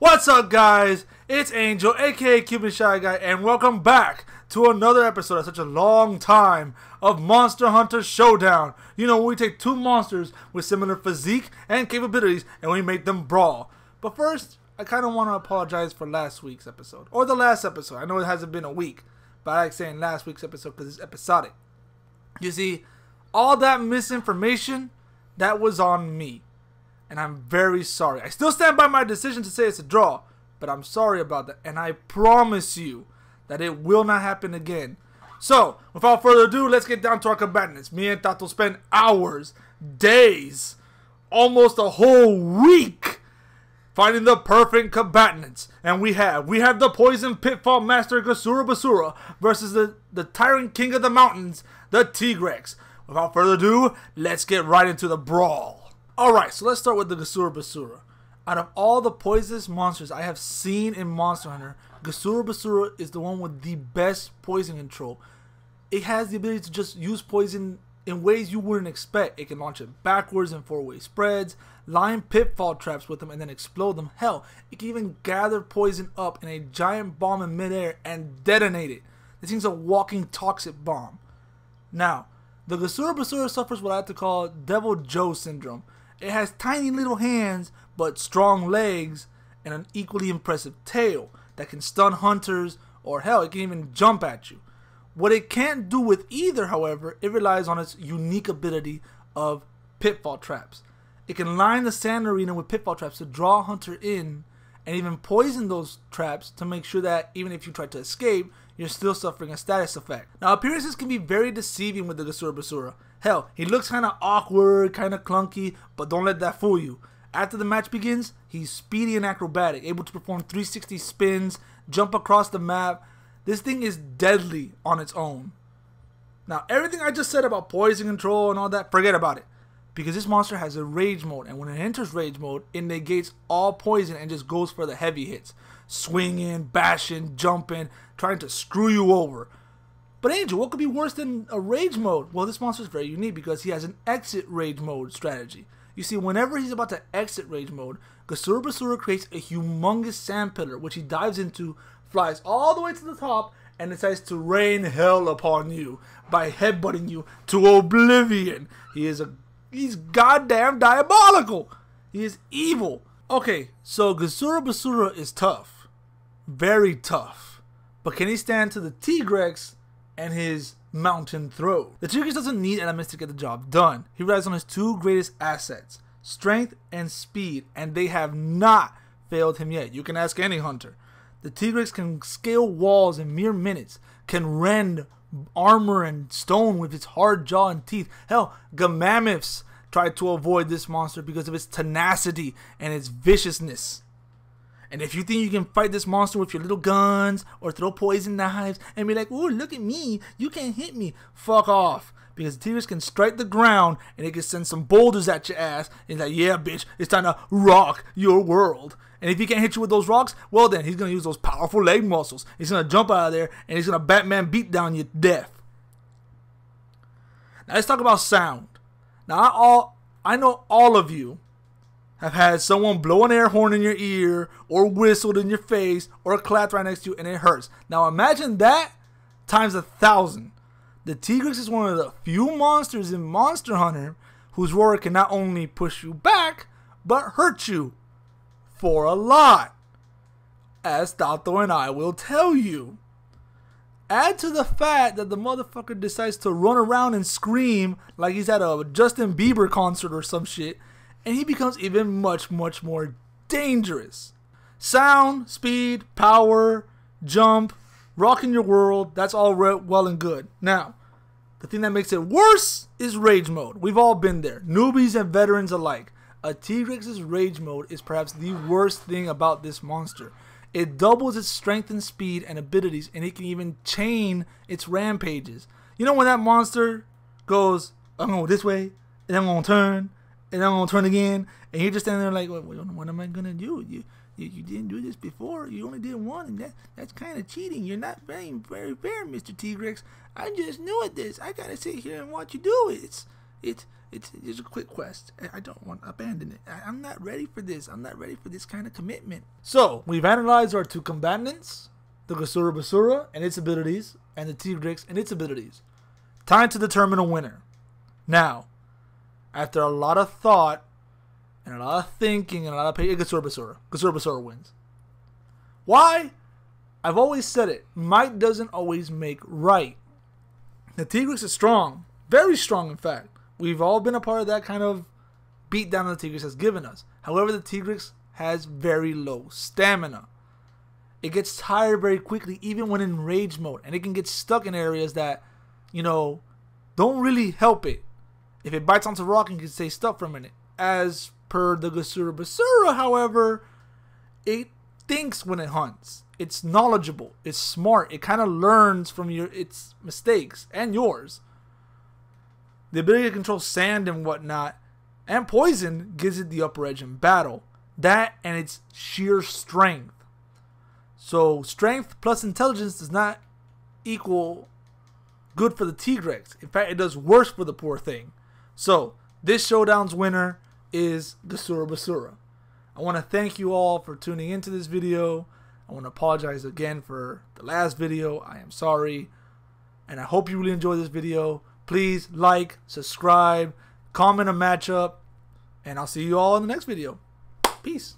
What's up, guys? It's Angel, aka Cuban Shy Guy, and welcome back to another episode of such a long time of Monster Hunter Showdown. You know, we take two monsters with similar physique and capabilities and we make them brawl. But first, I kind of want to apologize for last week's episode, or the last episode. I know it hasn't been a week, but I like saying last week's episode because it's episodic. You see, all that misinformation, that was on me. And I'm very sorry. I still stand by my decision to say it's a draw, but I'm sorry about that. And I promise you that it will not happen again. So, without further ado, let's get down to our combatants. Me and Tato spent hours, days, almost a whole week finding the perfect combatants. And we have the Poison Pitfall Master Gasurabazura versus the Tyrant King of the Mountains, the Tigrex. Without further ado, let's get right into the brawl. Alright, so let's start with the Gasurabazura. Out of all the poisonous monsters I have seen in Monster Hunter, Gasurabazura is the one with the best poison control. It has the ability to just use poison in ways you wouldn't expect. It can launch it backwards in 4-way spreads, line pitfall traps with them and then explode them. Hell, it can even gather poison up in a giant bomb in midair and detonate it. This thing's a walking toxic bomb. Now, the Gasurabazura suffers what I like to call Devil Joe syndrome. It has tiny little hands, but strong legs, and an equally impressive tail that can stun hunters, or hell, it can even jump at you. What it can't do with either, however, it relies on its unique ability of pitfall traps. It can line the sand arena with pitfall traps to draw a hunter in, and even poison those traps to make sure that even if you try to escape, you're still suffering a status effect. Now, appearances can be very deceiving with the Gasurabazura. Hell, he looks kind of awkward, kind of clunky, but don't let that fool you. After the match begins, he's speedy and acrobatic, able to perform 360 spins, jump across the map. This thing is deadly on its own. Now, everything I just said about poison control and all that, forget about it. Because this monster has a rage mode, and when it enters rage mode, it negates all poison and just goes for the heavy hits. Swinging, bashing, jumping, trying to screw you over. But Angel, what could be worse than a rage mode? Well, this monster is very unique because he has an exit rage mode strategy. You see, whenever he's about to exit rage mode, Gasurabazura creates a humongous sand pillar, which he dives into, flies all the way to the top, and decides to rain hell upon you by headbutting you to oblivion. He's goddamn diabolical. He is evil. Okay, so Gasurabazura is tough. Very tough. But can he stand to the Tigrex and his mountain throw? The Tigrex doesn't need elements to get the job done. He relies on his two greatest assets, strength and speed, and they have not failed him yet. You can ask any hunter. The Tigrex can scale walls in mere minutes, can rend armor and stone with its hard jaw and teeth. Hell, Gamammoths tried to avoid this monster because of its tenacity and its viciousness. And if you think you can fight this monster with your little guns or throw poison knives and be like, ooh, look at me, you can't hit me, fuck off. Because the Tigrex can strike the ground and it can send some boulders at your ass and like, yeah, bitch, it's time to rock your world. And if he can't hit you with those rocks, well then, he's going to use those powerful leg muscles. He's going to jump out of there and he's going to Batman beat down your death. Now let's talk about sound. Now I know all of you have had someone blow an air horn in your ear or whistled in your face or clapped right next to you and it hurts. Now imagine that times 1,000. The Tigrex is one of the few monsters in Monster Hunter whose roar can not only push you back, but hurt you. For a lot. As Tato and I will tell you. Add to the fact that the motherfucker decides to run around and scream like he's at a Justin Bieber concert or some shit, and he becomes even much more dangerous. Sound, speed, power, jump, rocking your world, that's all well and good. Now, the thing that makes it worse is rage mode. We've all been there, newbies and veterans alike. A Tigrex's rage mode is perhaps the worst thing about this monster. It doubles its strength and speed and abilities, and it can even chain its rampages. You know when that monster goes, I'm going to go this way, and I'm going to turn, and I'm going to turn again, and you're just standing there like, what am I going to do? You didn't do this before. You only did one, and that's kind of cheating. You're not very fair, Mr. Tigrex. I'm just new at this. I got to sit here and watch you do it. It's a quick quest. I don't want to abandon it. I'm not ready for this. I'm not ready for this kind of commitment. So, we've analyzed our two combatants, the Gasurabazura and its abilities, and the Tigrex and its abilities. Time to determine a winner. Now, after a lot of thought, and a lot of thinking, and a lot of patience, Gasurabazura wins. Why? I've always said it. Might doesn't always make right. The Tigrex is strong. Very strong, in fact. We've all been a part of that kind of beatdown that the Tigrex has given us. However, the Tigrex has very low stamina. It gets tired very quickly, even when in rage mode. And it can get stuck in areas that, you know, don't really help it. If it bites onto rock, it can stay stuck for a minute. As per the Gasurabazura, however, it thinks when it hunts. It's knowledgeable. It's smart. It kind of learns from its mistakes and yours. The ability to control sand and whatnot and poison gives it the upper edge in battle. That and its sheer strength. So strength plus intelligence does not equal good for the Tigrex. In fact, it does worse for the poor thing. So this showdown's winner is Gasurabazura. I want to thank you all for tuning into this video. I want to apologize again for the last video. I am sorry. And I hope you really enjoyed this video. Please like, subscribe, comment a matchup, and I'll see you all in the next video. Peace.